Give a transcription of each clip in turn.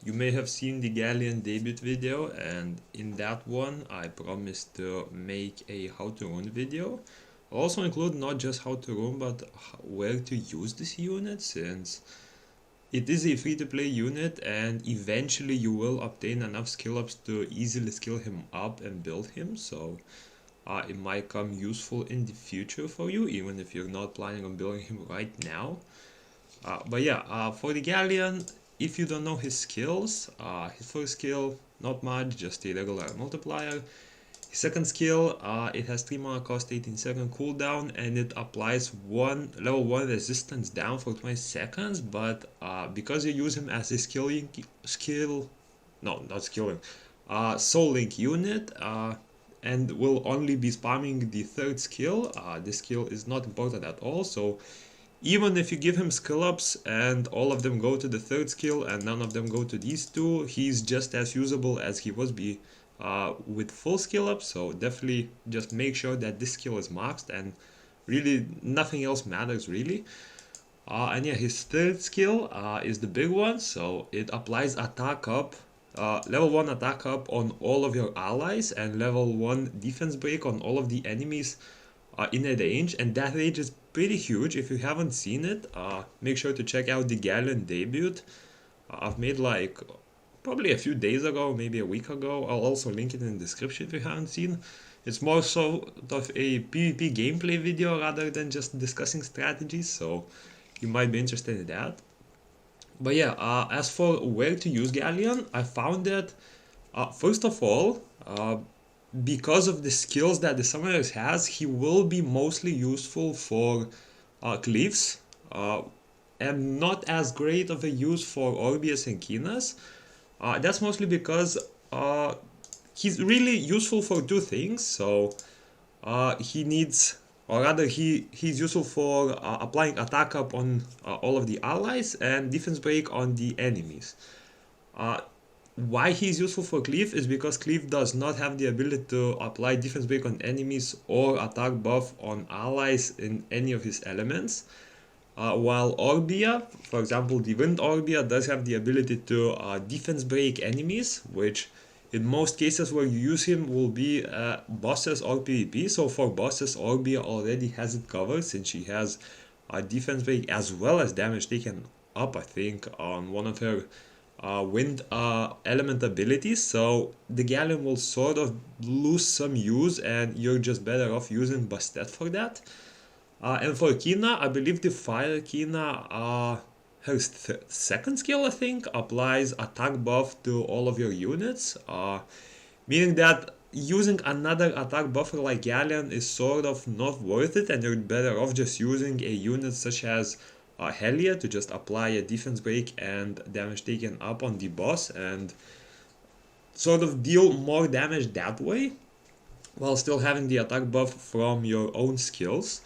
You may have seen the Galleon debut video, and in that one I promised to make a how to run video. I'll also include not just how to run but where to use this unit, since it is a free-to-play unit and eventually you will obtain enough skill ups to easily skill him up and build him, so it might come useful in the future for you even if you're not planning on building him right now. But yeah, for the Galleon, if you don't know his skills, his first skill, not much, just a regular multiplier. His second skill, it has 3 mana cost, 18-second cooldown, and it applies level 1 resistance down for 20 seconds, but because you use him as a soul link unit, and will only be spamming the third skill, this skill is not important at all, so even if you give him skill ups and all of them go to the third skill and none of them go to these two, he's just as usable as he was with full skill up. So definitely just make sure that this skill is maxed and really nothing else matters really. And yeah, his third skill is the big one, so it applies attack up, level 1 attack up on all of your allies and level 1 defense break on all of the enemies in a range, and that range is pretty huge. If you haven't seen it, make sure to check out the Galleon debut. I've made like probably a few days ago, maybe a week ago. I'll also link it in the description if you haven't seen. It's more sort of a PvP gameplay video rather than just discussing strategies, so you might be interested in that. But yeah, as for where to use Galleon, I found that first of all, because of the skills that the Summoners has, he will be mostly useful for Cleaves, and not as great of a use for Orbius and Kinas. That's mostly because he's really useful for two things. So he needs, or rather he's useful for applying attack up on all of the allies and defense break on the enemies. Why he's useful for Cleave is because Cleave does not have the ability to apply defense break on enemies or attack buff on allies in any of his elements. While Orbia, for example the Wind Orbia, does have the ability to defense break enemies, which in most cases where you use him will be bosses or PvP. So for bosses, Orbia already has it covered since she has defense break as well as damage taken up, I think, on one of her wind element abilities, so the Galleon will sort of lose some use and you're just better off using Bastet for that. And for Kina, I believe the Fire Kina, her second skill, I think, applies attack buff to all of your units, meaning that using another attack buffer like Galleon is sort of not worth it, and you're better off just using a unit such as Helia to just apply a defense break and damage taken up on the boss and sort of deal more damage that way while still having the attack buff from your own skills.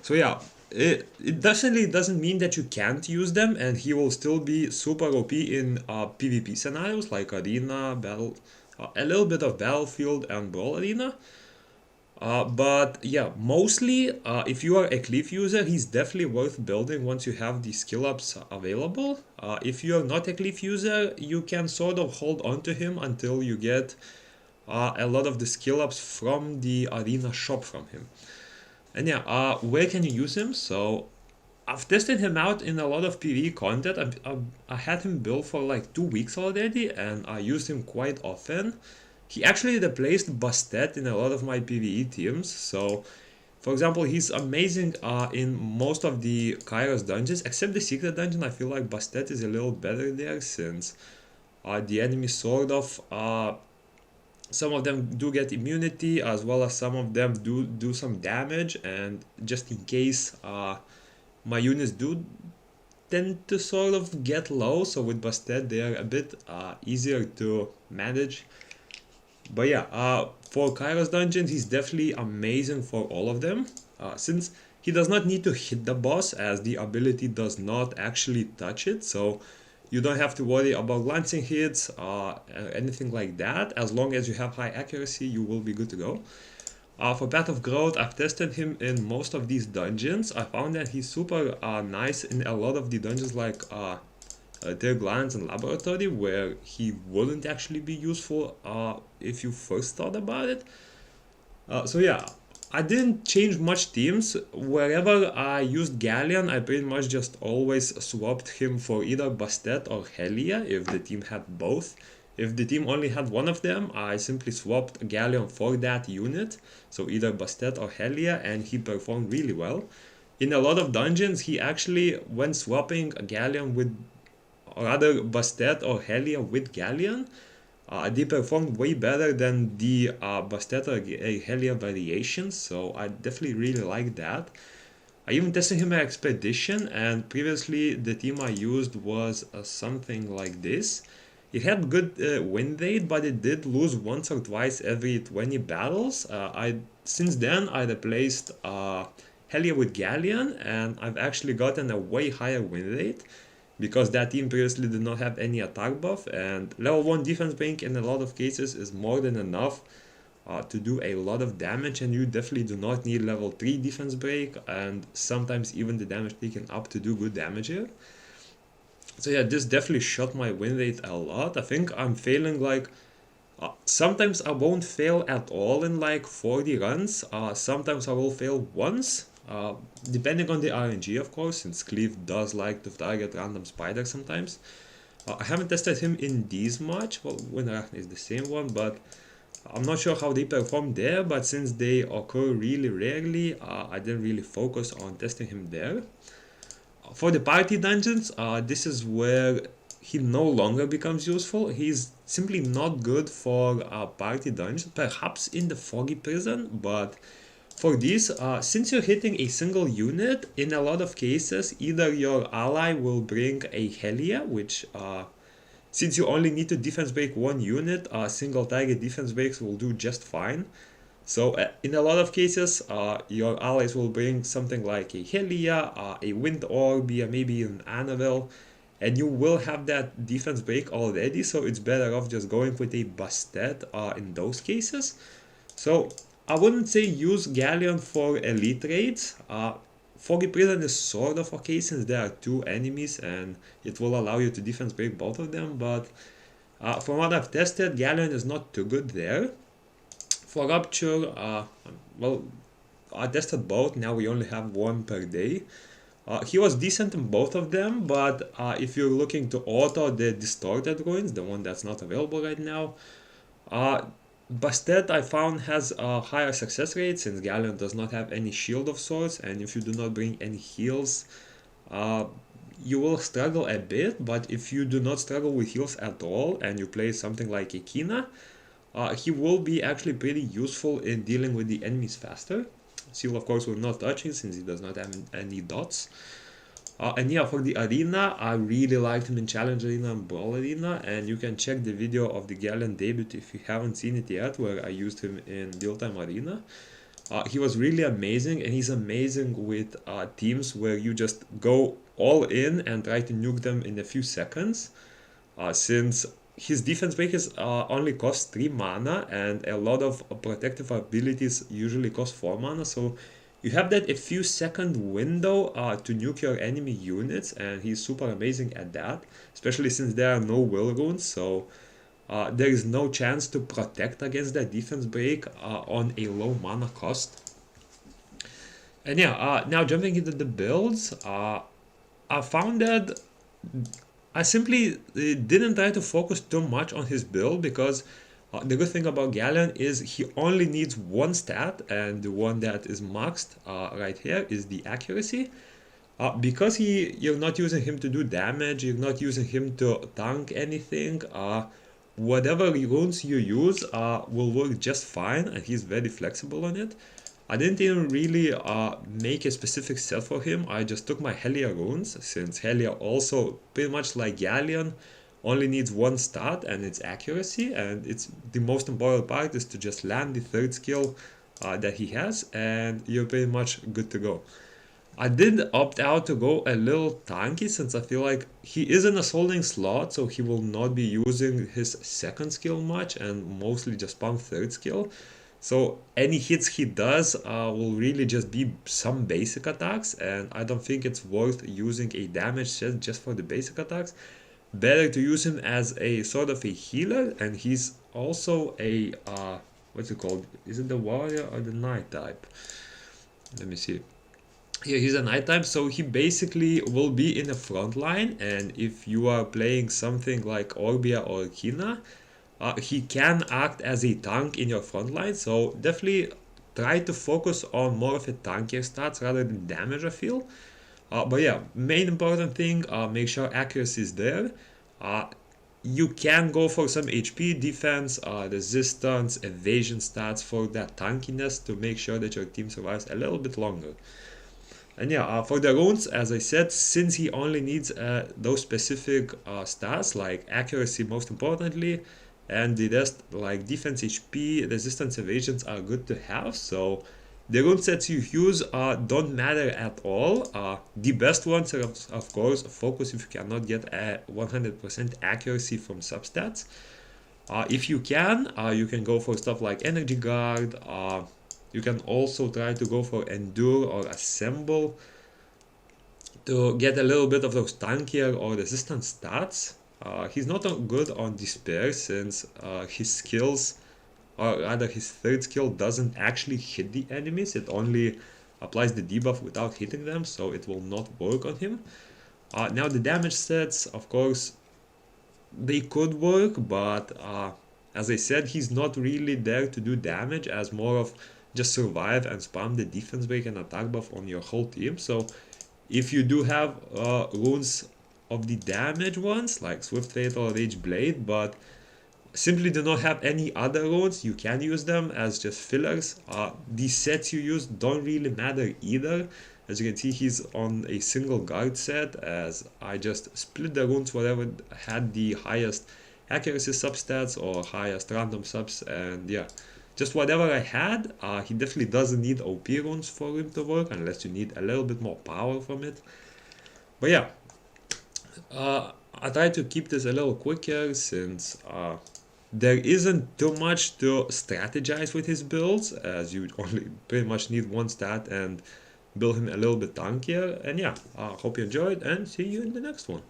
So yeah, it definitely doesn't mean that you can't use them, and he will still be super OP in PvP scenarios like Arena, Battle, a little bit of Battlefield and Brawl Arena. But yeah, mostly if you are a Cleave user, he's definitely worth building once you have the skill ups available. If you are not a Cleave user, you can sort of hold on to him until you get a lot of the skill ups from the Arena shop from him. And yeah, where can you use him? So I've tested him out in a lot of PVE content. I had him built for like 2 weeks already, and I used him quite often. He actually replaced Bastet in a lot of my PvE teams. So, for example, he's amazing in most of the Kairos dungeons, except the secret dungeon. I feel like Bastet is a little better there, since the enemies sort of, some of them do get immunity, as well as some of them do some damage, and just in case my units do tend to sort of get low, so with Bastet they are a bit easier to manage. But yeah, for Kairos dungeons, he's definitely amazing for all of them, since he does not need to hit the boss, as the ability does not actually touch it, so you don't have to worry about glancing hits, anything like that. As long as you have high accuracy, you will be good to go. For Path of Growth, I've tested him in most of these dungeons. I found that he's super nice in a lot of the dungeons like their glands and laboratory where he wouldn't actually be useful if you first thought about it. So yeah, I didn't change much teams. Wherever I used Galleon, I pretty much just always swapped him for either Bastet or Helia if the team had both. If the team only had one of them, I simply swapped Galleon for that unit, so either Bastet or Helia, and he performed really well. In a lot of dungeons, he actually, when swapping a Galleon with, or rather Bastet or Helia with Galleon, they performed way better than the Bastet or Helia variations, so I definitely really like that. I even tested him at Expedition, and previously the team I used was something like this. It had good win rate, but it did lose once or twice every 20 battles. Since then I replaced Helia with Galleon, and I've actually gotten a way higher win rate because that team previously did not have any attack buff, and level 1 defense bank in a lot of cases is more than enough to do a lot of damage, and you definitely do not need level 3 defense break and sometimes even the damage taken up to do good damage here. So yeah, this definitely shot my win rate a lot. I think I'm failing like sometimes I won't fail at all in like 40 runs. Sometimes I will fail once, depending on the RNG, of course, since Cleave does like to target random spiders sometimes. I haven't tested him in these much. Well, Winarachne is the same one, but I'm not sure how they perform there. But since they occur really rarely, I didn't really focus on testing him there. For the party dungeons, this is where he no longer becomes useful. He's simply not good for party dungeons, perhaps in the Foggy Prison, but for these, since you're hitting a single unit, in a lot of cases, either your ally will bring a Helia, which, since you only need to defense break one unit, single target defense breaks will do just fine. So in a lot of cases, your allies will bring something like a Helia, a Wind Orb, maybe an Annabelle, and you will have that defense break already, so it's better off just going with a Bastet in those cases. So I wouldn't say use Galleon for elite raids. Foggy Prison is sort of okay since there are two enemies and it will allow you to defense break both of them, but from what I've tested, Galleon is not too good there. For Rupture, well, I tested both, now we only have one per day. He was decent in both of them, but if you're looking to auto the Distorted Ruins, the one that's not available right now, Bastet I found has a higher success rate since Galleon does not have any shield of sorts, and if you do not bring any heals, you will struggle a bit, but if you do not struggle with heals at all and you play something like Ekina, he will be actually pretty useful in dealing with the enemies faster. Seal, of course, will not touch him since he does not have any dots. And yeah, for the arena, I really liked him in Challenge Arena and Brawl Arena, and you can check the video of the Galleon debut if you haven't seen it yet, where I used him in Real-Time Arena. He was really amazing, and he's amazing with teams where you just go all in and try to nuke them in a few seconds, since his defense breakers only cost 3 mana, and a lot of protective abilities usually cost 4 mana, so you have that a few second window to nuke your enemy units, and he's super amazing at that, especially since there are no will runes, so there is no chance to protect against that defense break on a low mana cost. And yeah, now jumping into the builds, I found that I simply didn't try to focus too much on his build because the good thing about Galleon is he only needs one stat, and the one that is maxed right here is the accuracy. Because you're not using him to do damage, you're not using him to tank anything, whatever runes you use will work just fine, and he's very flexible on it. I didn't even really make a specific set for him. I just took my Helia runes, since Helia also, pretty much like Galleon, only needs one stat, and it's accuracy, and it's the most important part is to just land the third skill that he has, and you're pretty much good to go. I did opt out to go a little tanky since I feel like he is in a soldering slot, so he will not be using his second skill much and mostly just spam third skill. So any hits he does will really just be some basic attacks, and I don't think it's worth using a damage set just for the basic attacks. better to use him as a sort of a healer, and he's also a what's it called? Is it the warrior or the knight type? Let me see. Here he's a knight type, so he basically will be in the front line, and if you are playing something like Orbia or Kina, he can act as a tank in your front line, so definitely try to focus on more of a tankier stats rather than damage, I feel. But yeah, main important thing, make sure accuracy is there. Uh, you can go for some HP, defense, resistance, evasion stats for that tankiness to make sure that your team survives a little bit longer. And yeah, for the runes, as I said, since he only needs those specific stats like accuracy most importantly, and the rest like defense, HP, resistance, evasions are good to have. So the rune sets you use don't matter at all. The best ones are of course focus if you cannot get a 100% accuracy from substats. If you can go for stuff like Energy Guard. You can also try to go for Endure or Assemble to get a little bit of those tankier or resistant stats. He's not good on Despair since his skills, or rather his third skill, doesn't actually hit the enemies. It only applies the debuff without hitting them, so it will not work on him. Now the damage sets, of course, they could work, but as I said, he's not really there to do damage, as more of just survive and spam the defense break and attack buff on your whole team. So if you do have runes of the damage ones like Swift Fatal or Rage Blade, but simply do not have any other runes, you can use them as just fillers. The sets you use don't really matter either. As you can see, he's on a single guard set, as I just split the runes whatever had the highest accuracy substats or highest random subs, and yeah, just whatever I had. He definitely doesn't need OP runes for him to work unless you need a little bit more power from it. But yeah, I try to keep this a little quicker since there isn't too much to strategize with his builds, as you only pretty much need one stat and build him a little bit tankier. And yeah, hope you enjoyed, and see you in the next one.